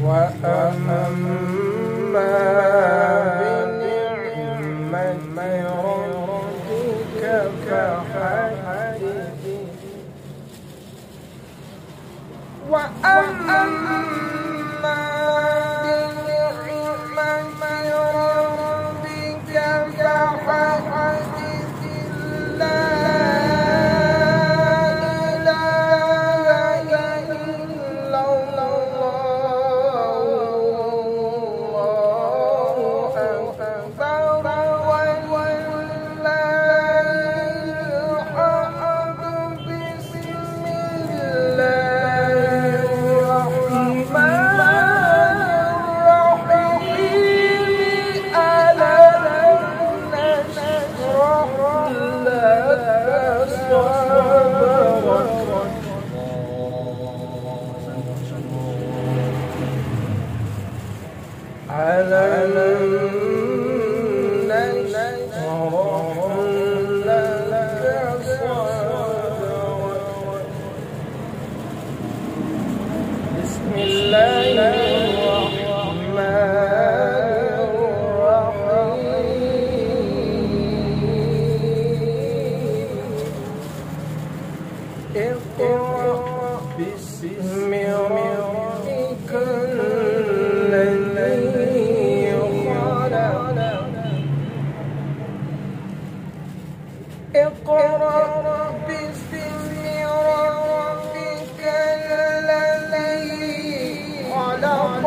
وأما بنعمة ربك فحدث وأما بنعمة ربك فحدث لا إله إلا الله والله أكبر ولله الحمد بسم الله الرحمن الرحيم ألم نشرح لك صدرك ألم نشرح لك صدرك بسم الله الرحمن الرحيم اقرأ باسم ربك الذي خلق اقرأ باسم ربك الذي خلق